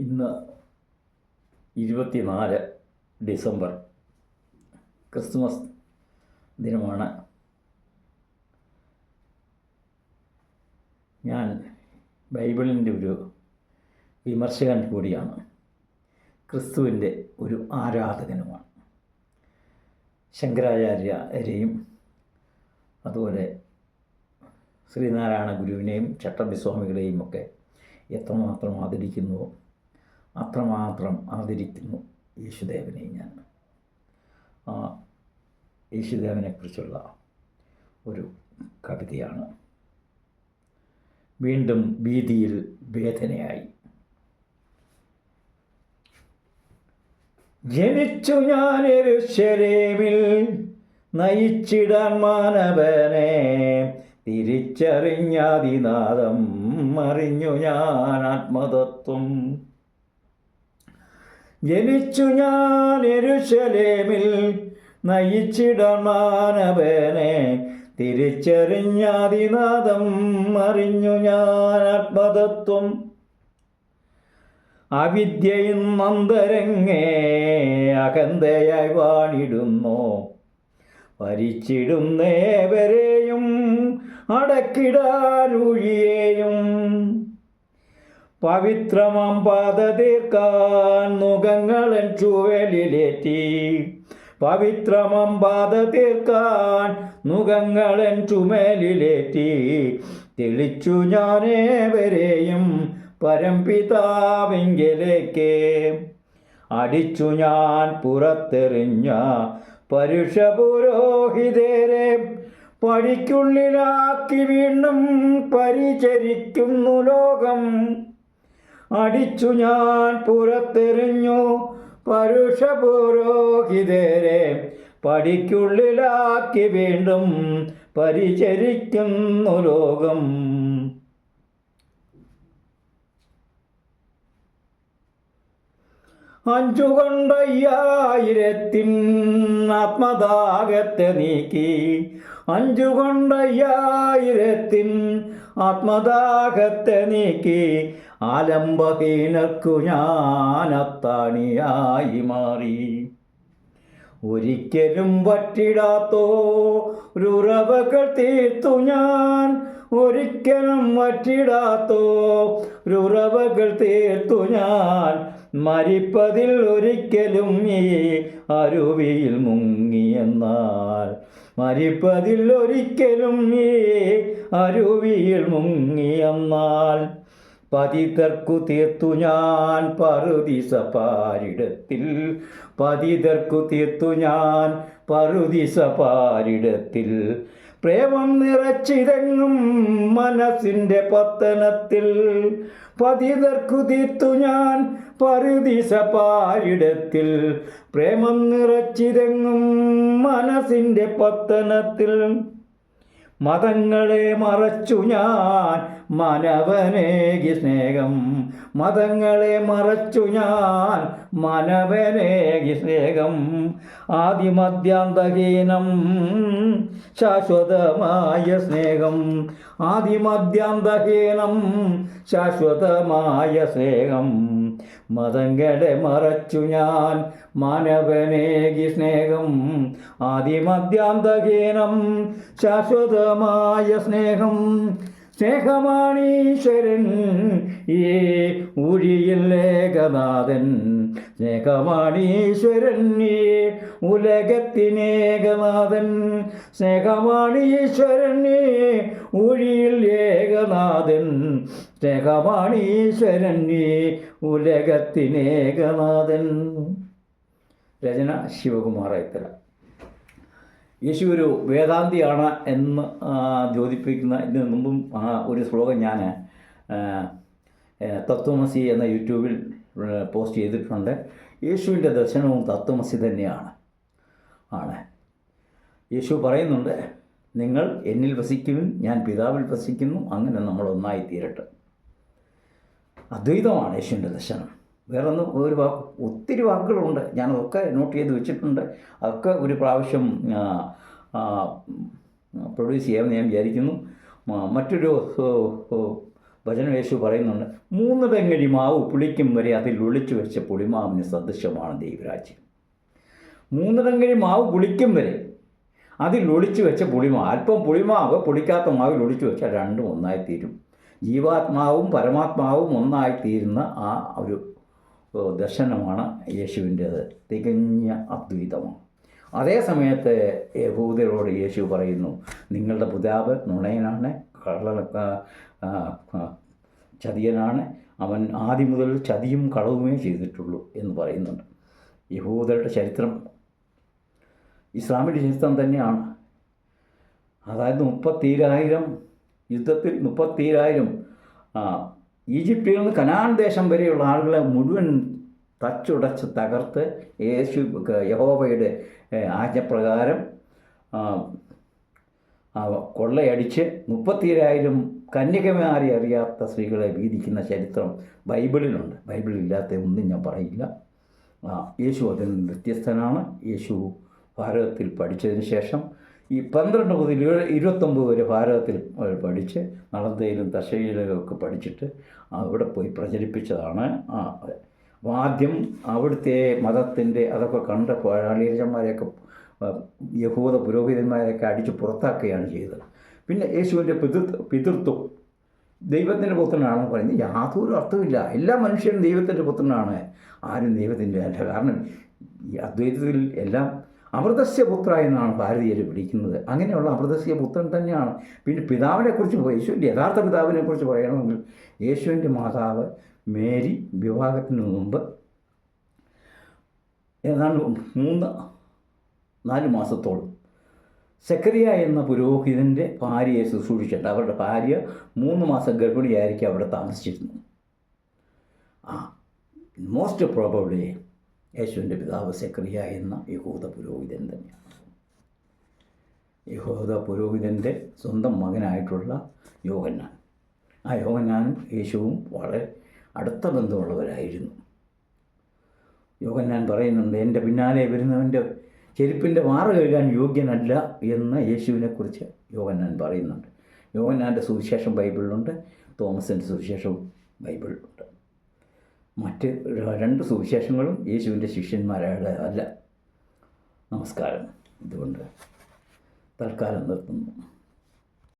ഇന്ന് 24 December Christmas ദിനമാണ്. ഞാൻ ബൈബിളിൻ്റെ ഒരു വിമർശകൻ കൂടിയാണ്, ക്രിസ്തുവിൻ്റെ ഒരു ആരാധകനുമാണ്. ശങ്കരാചാര്യരെയും അതുപോലെ ശ്രീനാരായണ ഗുരുവിനെയും ചട്ടമ്പിസ്വാമികളെയും ഒക്കെ എത്രമാത്രം ആദരിക്കുന്നുവോ അത്രമാത്രം ആദരിക്കുന്നു യേശുദേവനെയും ഞാൻ. ആ യേശുദേവനെക്കുറിച്ചുള്ള ഒരു കവിതയാണ്. വീണ്ടും ഭീതിയിൽ വേദനയായി. ജനിച്ചു ഞാൻ യെരൂശലേമിൽ, നയിച്ചിടാൻ മാനവനെ തിരിച്ചറിഞ്ഞാതിനാദം അറിഞ്ഞു ഞാൻ ആത്മതത്വം. ജനിച്ചു ഞാൻ യെരൂശലേമിൽ, നയിച്ചിടാൻ മാനവനെ തിരിച്ചറിഞ്ഞാതിനാദം അറിഞ്ഞു ഞാൻ ആത്മതത്വം. അവിദ്യയും അന്തരങ്ങേ അകന്തയായി വാണിടുന്നു, ഭരിച്ചിടുന്നേവരെയും അടക്കിടാനൊഴിയേയും. പവിത്രമാം പാത തീർക്കാൻ നുകങ്ങളൻ ചുവലിലേറ്റി, പവിത്രമാം പാത തീർക്കാൻ നുകങ്ങളൻ ചുമലിലേറ്റി. തെളിച്ചു ഞാനേവരെയും പരംപിതാവിങ്കലേക്ക്, അടിച്ചു ഞാൻ പുറത്തെറിഞ്ഞ പരുഷപുരോഹിതരെ പടിക്കുള്ളിലാക്കി വീണ്ടും പരിചരിക്കുന്നു ലോകം. അടിച്ചു ഞാൻ പുറത്തെറിഞ്ഞു പരുഷപുരോഹിതരെ പടിക്കുള്ളിലാക്കി വീണ്ടും പരിചരിക്കുന്നു ലോകം. അഞ്ചുകൊണ്ട് 5000 ആത്മദാഹത്തെ നീക്കി, അഞ്ചുകൊണ്ട് 5000 ആത്മദാഹത്തെ നീക്കി. ആലംബഹീനർക്കു ഞാൻ അത്താണിയായി മാറി. ഒരിക്കലും വറ്റിടാത്തോരുറവകൾ തീർത്തു ഞാൻ, ഒരിക്കലും വറ്റിടാത്തോരുറവകൾ തീർത്തു ഞാൻ. മരിപ്പതിൽ ഒരിക്കലും ഈ അരുവിയിൽ മുങ്ങിയെന്നാൽ, മരിപ്പതിൽ ഒരിക്കലും ഈ അരുവിയിൽ മുങ്ങിയെന്നാൽ. പതിതർക്കു തീർത്തു ഞാൻ പറുദീസ പാരിടത്തിൽ, പതിതർക്കു തീർത്തു ഞാൻ പറുദീസ പാരിടത്തിൽ. പ്രേമം നിറച്ചിതെങ്ങും മനസ്സിൻ്റെ പത്തനത്തിൽ, പതിതർക്കു തീർത്തു ഞാൻ പറുദീസ പാരിടത്തിൽ. പ്രേമം നിറച്ചിതെങ്ങും മനസ്സിൻ്റെ പത്തനത്തിൽ. മതങ്ങളെ മറച്ചു ഞാൻ മനവനേകി സ്നേഹം, മതങ്ങളെ മറച്ചു ഞാൻ മനവനേകി സ്നേഹം. ആദിമധ്യാന്തഹീനം ശാശ്വതമായ സ്നേഹം, ആദിമധ്യാന്തഹീനം ശാശ്വതമായ സ്നേഹം. മതങ്ങളെ മറച്ചു ഞാൻ മാനവനേകി സ്നേഹം, ആദിമധ്യാന്തഹീനം ശാശ്വതമായ സ്നേഹം. സ്നേഹമാണീശ്വരൻ ഈ ഊഴിയിൽ ഏകനാഥൻ, സ്നേഹമാണീശ്വരൻ ഈ ഉലകത്തിനേകനാഥൻ. സ്നേഹമാണീശ്വരൻ ഈ ഊഴിയിൽ ഏകനാഥൻ, സ്നേഹമാണീശ്വരൻ ഈ ഉലകത്തിനേകനാഥൻ. രചന ശിവകുമാർ ഐത്തല. യേശു ഒരു വേദാന്തിയാണ് എന്ന് ദ്യോതിപ്പിക്കുന്ന ഇതിനു മുമ്പും ഒരു ശ്ലോകം ഞാൻ തത്വമസി എന്ന യൂട്യൂബിൽ പോസ്റ്റ് ചെയ്തിട്ടുണ്ട്. യേശുവിൻ്റെ ദർശനവും തത്വമസി തന്നെയാണ്. യേശു പറയുന്നുണ്ട്, നിങ്ങൾ എന്നിൽ വസിക്കുവിൻ, ഞാൻ പിതാവിൽ വസിക്കുന്നു, അങ്ങനെ നമ്മൾ ഒന്നായി തീരട്ടെ. അദ്വൈതമാണ് യേശുവിൻ്റെ ദർശനം. വേറൊന്നും ഒത്തിരി വാക്കുകളുണ്ട്, ഞാനതൊക്കെ നോട്ട് ചെയ്ത് വെച്ചിട്ടുണ്ട്. അതൊക്കെ ഒരു പ്രാവശ്യം പ്രൊഡ്യൂസ് ചെയ്യാമെന്ന് ഞാൻ വിചാരിക്കുന്നു. മറ്റൊരു വചനം യേശു പറയുന്നുണ്ട്, 3 പെങ്ങഴി മാവ് പുളിക്കും വരെ അതിൽ ഒളിച്ചു വെച്ച പുളിമാവിന് സദൃശമാണ് ദൈവരാജ്യം. 3 പെങ്ങഴി മാവ് പുളിക്കും വരെ അതിൽ ഒളിച്ചു വെച്ച പുളിമാവ്. അല്പം പുളിമാവ് പൊടിക്കാത്ത മാവിൽ ഒളിച്ചു വെച്ചാൽ രണ്ടും ഒന്നായിത്തീരും. ജീവാത്മാവും പരമാത്മാവും ഒന്നായിത്തീരുന്ന ആ ഒരു ദർശനമാണ് യേശുവിൻ്റേത്. തികഞ്ഞ അദ്വൈതമാണ്. അതേ സമയത്ത് യഹൂദരോട് യേശു പറയുന്നു, നിങ്ങളുടെ പിതാവ് നുണയനാണ്, ചതിയനാണ്, അവൻ ആദ്യം മുതൽ ചതിയും കളവുമേ ചെയ്തിട്ടുള്ളൂ എന്ന് പറയുന്നുണ്ട്. യഹൂദരുടെ ചരിത്രം ഇസ്ലാമിൻ്റെ ചരിത്രം തന്നെയാണ്. അതായത് 30,000 യുദ്ധത്തിൽ 30,000 ഈജിപ്തിൽ നിന്ന് കനാൻ ദേശം വരെയുള്ള ആളുകളെ മുഴുവൻ തച്ചുടച്ച് തകർത്ത് യഹോവയുടെ ആജ്ഞപ്രകാരം കൊള്ളയടിച്ച് 30,000 കന്യകമാരെ അറിയാത്ത സ്ത്രീകളെ വീതിക്കുന്ന ചരിത്രം ബൈബിളിലുണ്ട്. ബൈബിളില്ലാത്ത ഒന്നും ഞാൻ പറയില്ല. യേശു അതിൽ നിന്ന് വ്യത്യസ്തനാണ്. യേശു ഭാരതത്തിൽ പഠിച്ചതിന് ശേഷം ഈ 12 മുതൽ 29 വരെ ഭാരതത്തിൽ പഠിച്ച് നളന്ദയിലും തക്ഷശിലയിലും ഒക്കെ പഠിച്ചിട്ട് അവിടെ പോയി പ്രചരിപ്പിച്ചതാണ്. അപ്പോൾ ആദ്യം അവിടുത്തെ മതത്തിൻ്റെ അതൊക്കെ കണ്ട പാളീരന്മാരെയൊക്കെ യഹൂദ പുരോഹിതന്മാരെയൊക്കെ അടിച്ച് പുറത്താക്കുകയാണ് ചെയ്തത്. പിന്നെ യേശുവിൻ്റെ പിതൃത്വം ദൈവത്തിൻ്റെ പുത്രനാണെന്ന് പറയുന്നത് യാതൊരു അർത്ഥമില്ല. എല്ലാ മനുഷ്യരും ദൈവത്തിൻ്റെ പുത്രനാണ്, ആരും ദൈവത്തിൻ്റെ അല്ല. കാരണം ഈ അദ്വൈതത്തിൽ എല്ലാം അമൃതസ്യ പുത്ര എന്നാണ് ഭാരതീയർ വിളിക്കുന്നത്. അങ്ങനെയുള്ള അമൃതസ്യ പുത്രൻ തന്നെയാണ്. പിന്നെ പിതാവിനെക്കുറിച്ച് യേശുവിൻ്റെ യഥാർത്ഥ പിതാവിനെക്കുറിച്ച് പറയണമെങ്കിൽ യേശുവിൻ്റെ മാതാവ് മേരി വിവാഹത്തിന് മുമ്പ് ഏതാണ്ട് 3-4 മാസത്തോളം സെക്കറിയ എന്ന പുരോഹിതൻ്റെ ഭാര്യയെ ശുശ്രൂഷിച്ചിട്ട് അവരുടെ ഭാര്യ 3 മാസം ഗർഭിണിയായിരിക്കും അവിടെ താമസിച്ചിരുന്നു. മോസ്റ്റ് പ്രോബബ്ലി യേശുവിൻ്റെ പിതാവ് സെക്കറിയ എന്ന യഹൂദ പുരോഹിതൻ തന്നെയാണ്. യഹൂദ പുരോഹിതൻ്റെ സ്വന്തം മകനായിട്ടുള്ള യോഹന്നാൻ. ആ യോഹന്നാനും യേശുവും വളരെ അടുത്ത ബന്ധമുള്ളവരായിരുന്നു. യോഹന്നാൻ പറയുന്നുണ്ട്, എൻ്റെ പിന്നാലെ വരുന്നവൻ്റെ ചെരുപ്പിൻ്റെ വാറ് കഴുകാൻ യോഗ്യനല്ല എന്ന് യേശുവിനെക്കുറിച്ച് യോഹന്നാൻ പറയുന്നുണ്ട്. യോഹന്നാൻ്റെ സുവിശേഷം ബൈബിളിലുണ്ട്, തോമസിൻ്റെ സുവിശേഷവും ബൈബിളിലുണ്ട്. മറ്റ് 2 സുവിശേഷങ്ങളും യേശുവിൻ്റെ ശിഷ്യന്മാരുടെ അല്ല. നമസ്കാരം. ഇതുകൊണ്ട് തൽക്കാലം നിർത്തുന്നു.